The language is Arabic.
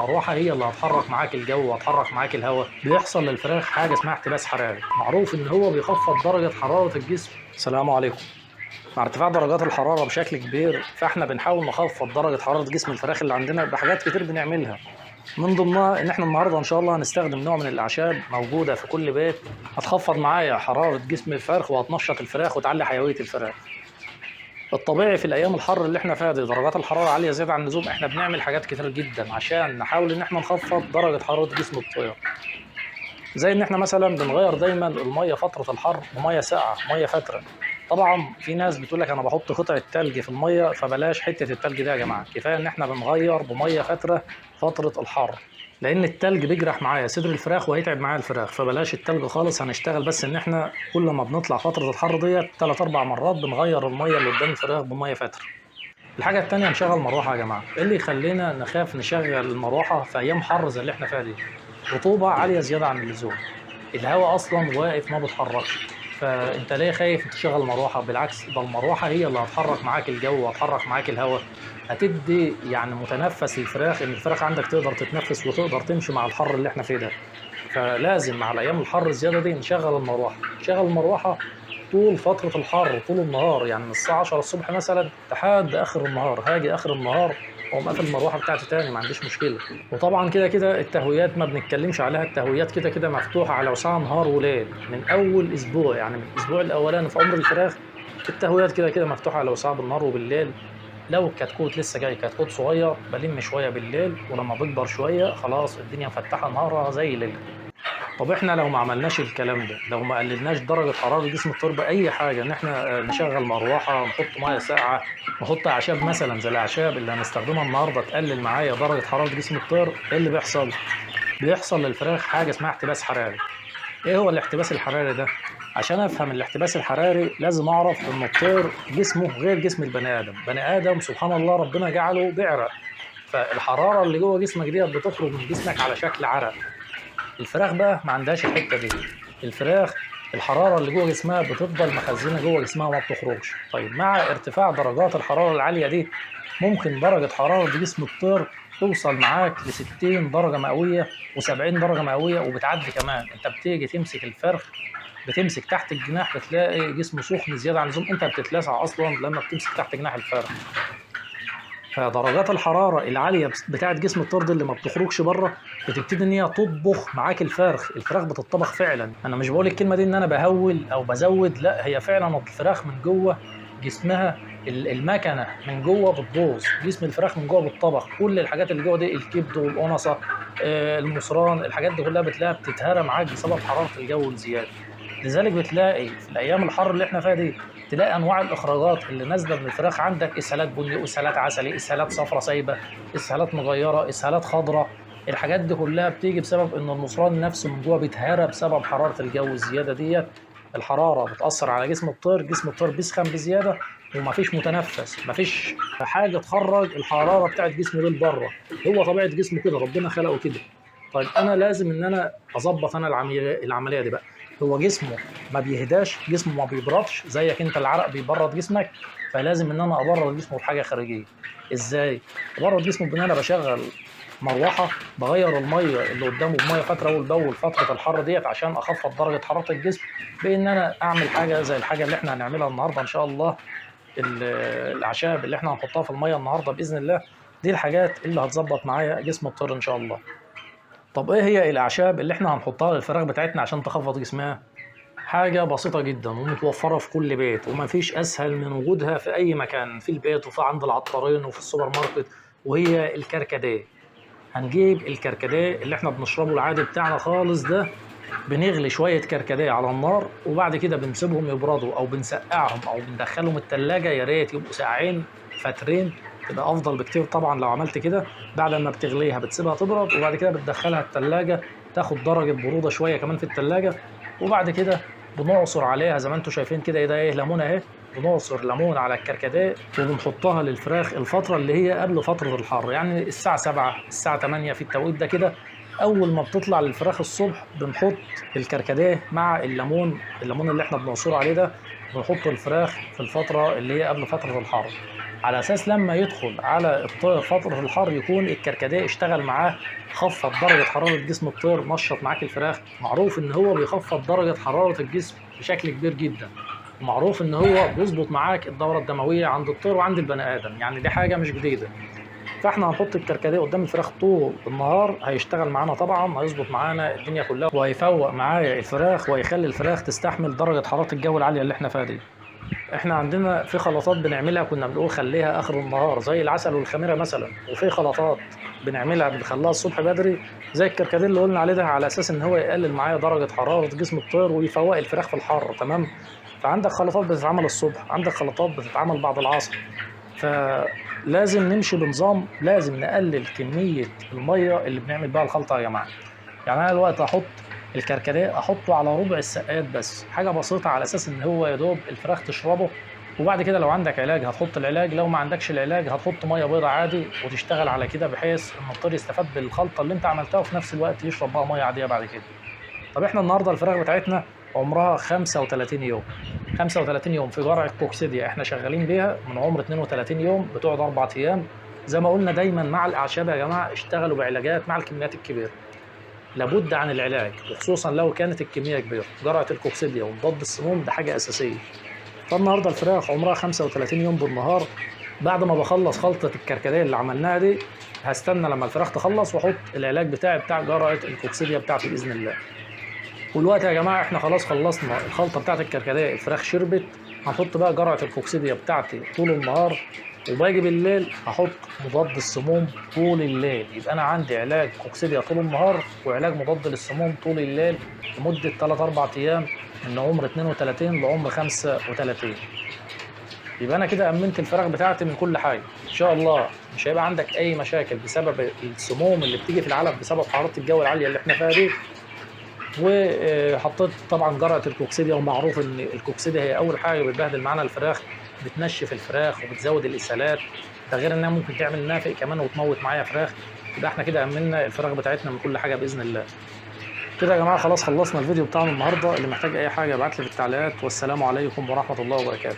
المروحه هي اللي هتحرك معاك الجو وهتحرك معاك الهواء، بيحصل للفراخ حاجه اسمها احتباس حراري، معروف ان هو بيخفض درجه حراره الجسم. السلام عليكم. مع ارتفاع درجات الحراره بشكل كبير فاحنا بنحاول نخفض درجه حراره جسم الفراخ اللي عندنا بحاجات كتير بنعملها، من ضمنها ان احنا النهارده ان شاء الله هنستخدم نوع من الاعشاب موجوده في كل بيت هتخفض معايا حراره جسم الفرخ وهتنشط الفراخ وتعلي حيويه الفراخ. الطبيعي في الايام الحر اللي احنا فيها دي درجات الحراره عاليه زياده عن اللزوم، احنا بنعمل حاجات كتير جدا عشان نحاول ان احنا نخفض درجه حراره جسم الطير، زي ان احنا مثلا بنغير دايما الميه فتره الحر بميه ساقعه ميه فتره. طبعا في ناس بتقول لك انا بحط قطعه تلج في الميه، فبلاش حته التلج ده يا جماعه، كفايه ان احنا بنغير بميه فتره فتره الحر، لان التلج بيجرح معايا صدر الفراخ وهيتعب معايا الفراخ، فبلاش التلج خالص. هنشتغل بس ان احنا كل ما بنطلع فتره الحر ديت 3 4 مرات بنغير الميه اللي قدام الفراخ بميه فتره. الحاجه التانيه نشغل مروحه يا جماعه. ايه اللي يخلينا نخاف نشغل المروحه في ايام حر زي اللي احنا فيها دي؟ رطوبه عاليه زياده عن اللزوم، الهواء اصلا واقف ما بيتحركش، فانت ليه خايف تشغل مروحه؟ بالعكس، ده المروحه هي اللي هتحرك معاك الجو وهتحرك معاك الهواء، هتدي يعني متنفس للفراخ، ان الفراخ عندك تقدر تتنفس وتقدر تمشي مع الحر اللي احنا فيه ده. فلازم مع الايام الحر الزياده دي نشغل المروحه، نشغل المروحه طول فترة الحر طول النهار، يعني من الساعة 10 الصبح مثلا لحد آخر النهار، هاجي آخر النهار وأقوم قافل المروحة بتاعتي تاني، ما عنديش مشكلة. وطبعا كده كده التهويات ما بنتكلمش عليها، التهويات كده كده مفتوحة على وسع نهار وليل من أول أسبوع، يعني من الأسبوع الأولاني في عمر الفراخ التهويات كده كده مفتوحة على وسع بالنهار وبالليل. لو الكتكوت لسه جاي كتكوت صغير بلم شوية بالليل، ولما بيكبر شوية خلاص الدنيا مفتحة نهارها زي الليل. طب احنا لو ما عملناش الكلام ده، لو ما قللناش درجة حرارة جسم الطير بأي حاجة، ان احنا نشغل مروحة، نحط مية ساقعة، نحط أعشاب مثلا زي الأعشاب اللي هنستخدمها النهاردة تقلل معايا درجة حرارة جسم الطير، ايه اللي بيحصل؟ بيحصل للفراخ حاجة اسمها احتباس حراري. ايه هو الاحتباس الحراري ده؟ عشان افهم الاحتباس الحراري لازم اعرف ان الطير جسمه غير جسم البني ادم، بني ادم سبحان الله ربنا جعله بيعرق، فالحرارة اللي جوه جسمك ديت بتخرج من جسمك على شكل عرق. الفراخ بقى ما عندهاش الحته دي، الفراخ الحراره اللي جوه جسمها بتفضل مخزنه جوه جسمها وما بتخرجش. طيب مع ارتفاع درجات الحراره العاليه دي ممكن درجه حراره جسم الطير توصل معاك ل 60 درجه مئويه و70 درجه مئويه وبتعدي كمان. انت بتيجي تمسك الفرخ، بتمسك تحت الجناح بتلاقي جسمه سخن زياده عن اللزوم، انت بتتلسع اصلا لما بتمسك تحت جناح الفرخ. فدرجات الحراره العاليه بتاعه جسم الطرد اللي ما بتخرجش بره بتبتدي ان هي تطبخ معاك الفراخ، الفراخ بتطبخ فعلا. انا مش بقول الكلمه دي ان انا بهول او بزود، لا، هي فعلا الفراخ من جوه جسمها المكنه من جوه بتبوظ، جسم الفراخ من جوه بتطبخ، كل الحاجات اللي جوه دي الكبد والقنصه المصران، الحاجات دي كلها بتلاقيها بتتهرى معاك بسبب حراره الجو الزياده. لذلك بتلاقي في الايام الحر اللي احنا فيها دي تلاقي انواع الاخراجات اللي نازله من الفراخ عندك اسهالات بني، اسهالات عسلي، اسهالات صفرة سايبه، اسهالات مغيره، اسهالات خضراء. الحاجات دي كلها بتيجي بسبب ان المصران نفسه من جوه بيتهرى بسبب حراره الجو الزياده ديت. الحراره بتاثر على جسم الطير، جسم الطير بيسخن بزياده ومفيش متنفس، مفيش حاجه تخرج الحراره بتاعت جسمه دي لبره، هو طبيعه جسمه كده ربنا خلقه كده. طيب انا لازم ان انا اظبط انا العمليه دي بقى. هو جسمه ما بيهداش، جسمه ما بيبردش زيك انت، العرق بيبرد جسمك، فلازم ان انا ابرد جسمه بحاجه خارجيه. ازاي ابرد جسمه؟ بان انا بشغل مروحه، بغير الميه اللي قدامه بميه فتره اول باول فتره الحر ديت عشان اخفض درجه حراره الجسم، بان انا اعمل حاجه زي الحاجه اللي احنا هنعملها النهارده ان شاء الله، الاعشاب اللي احنا هنحطها في الميه النهارده باذن الله، دي الحاجات اللي هتظبط معايا جسم الطير ان شاء الله. طب ايه هي الاعشاب اللي احنا هنحطها للفراخ بتاعتنا عشان تخفض جسمها؟ حاجة بسيطة جدا ومتوفرة في كل بيت ومفيش أسهل من وجودها في أي مكان في البيت وفي عند العطارين وفي السوبر ماركت، وهي الكركديه. هنجيب الكركديه اللي احنا بنشربه العادي بتاعنا خالص ده، بنغلي شوية كركديه على النار وبعد كده بنسيبهم يبردوا أو بنسقعهم أو بندخلهم التلاجة، يا ريت يبقوا ساقعين فترين، تبقى أفضل بكتير طبعا لو عملت كده. بعد ما بتغليها بتسيبها تبرد وبعد كده بتدخلها التلاجة تاخد درجة برودة شوية كمان في التلاجة، وبعد كده بنعصر عليها زي ما انتم شايفين كده، ايه ده، ايه، ليمون اهي، بنعصر ليمون على الكركديه وبنحطها للفراخ الفترة اللي هي قبل فترة الحر، يعني الساعة 7 الساعة 8 في التوقيت ده كده. أول ما بتطلع للفراخ الصبح بنحط الكركديه مع الليمون اللي احنا بنعصره عليه ده، بنحطه الفراخ في الفترة اللي هي قبل فترة الحر. على اساس لما يدخل على الطير فتره الحر يكون الكركديه اشتغل معاه، خفض درجه حراره جسم الطير، نشط معاك الفراخ. معروف ان هو بيخفض درجه حراره الجسم بشكل كبير جدا، ومعروف ان هو بيظبط معاك الدوره الدمويه عند الطير وعند البني ادم، يعني دي حاجه مش جديده. فاحنا هنحط الكركديه قدام الفراخ طول النهار، هيشتغل معانا طبعا، هيظبط معانا الدنيا كلها، وهيفوق معايا الفراخ، وهيخلي الفراخ تستحمل درجه حراره الجو العاليه اللي احنا فيها دي. احنا عندنا في خلطات بنعملها كنا بنقول خليها اخر النهار زي العسل والخميره مثلا، وفي خلطات بنعملها بنخليها الصبح بدري زي الكركديه اللي قلنا عليه ده، على اساس ان هو يقلل معايا درجه حراره جسم الطير ويفوق الفراخ في الحر. تمام. فعندك خلطات بتتعمل الصبح، عندك خلطات بتتعمل بعد العصر. فلازم نمشي بنظام، لازم نقلل كميه الميه اللي بنعمل بيها الخلطه يا جماعه. يعني انا دلوقتي احط الكركديه احطه على ربع السقات بس، حاجه بسيطه على اساس ان هو يا دوب الفراخ تشربه. وبعد كده لو عندك علاج هتحط العلاج، لو ما عندكش العلاج هتحط ميه بيضاء عادي وتشتغل على كده، بحيث ان الطير يستفاد بالخلطه اللي انت عملتها وفي نفس الوقت يشرب بقى ميه عاديه بعد كده. طب احنا النهارده الفراخ بتاعتنا عمرها 35 يوم. 35 يوم في جرعه كوكسيديا احنا شغالين بيها من عمر 32 يوم بتقعد 4 ايام. زي ما قلنا دايما مع الاعشاب يا جماعه اشتغلوا بعلاجات مع الكميات الكبيره، لابد عن العلاج، وخصوصا لو كانت الكميه كبيره. جرعه الكوكسيديا ومضاد السموم ده حاجه اساسيه. فالنهارده الفراخ عمرها 35 يوم بالنهار. بعد ما بخلص خلطه الكركديه اللي عملناها دي، هستنى لما الفراخ تخلص واحط العلاج بتاعي بتاع جرعه الكوكسيديا بتاعتي باذن الله. والوقت يا جماعه احنا خلاص خلصنا الخلطه بتاعت الكركديه، الفراخ شربت. هنحط بقى جرعه الكوكسيديا بتاعتي طول النهار، وباجي بالليل هحط مضاد السموم طول الليل. يبقى انا عندي علاج كوكسيديا طول النهار وعلاج مضاد للسموم طول الليل لمده 3 4 ايام من عمر 32 لعمر 35. يبقى انا كده امنت الفراخ بتاعتي من كل حاجه ان شاء الله. مش هيبقى عندك اي مشاكل بسبب السموم اللي بتيجي في العلف بسبب حراره الجو العاليه اللي احنا فيها دي. وحطيت طبعا جرعه الكوكسيديا، ومعروف ان الكوكسيديا هي اول حاجه بتبهدل معانا الفراخ، بتنشف الفراخ وبتزود الاسهالات، ده غير انها ممكن تعمل نافق كمان وتموت معايا فراخ. يبقى احنا كده امنا الفراخ بتاعتنا من كل حاجه باذن الله. كده يا جماعه خلاص خلصنا الفيديو بتاعنا النهارده. اللي محتاج اي حاجه ابعت لي في التعليقات، والسلام عليكم ورحمه الله وبركاته.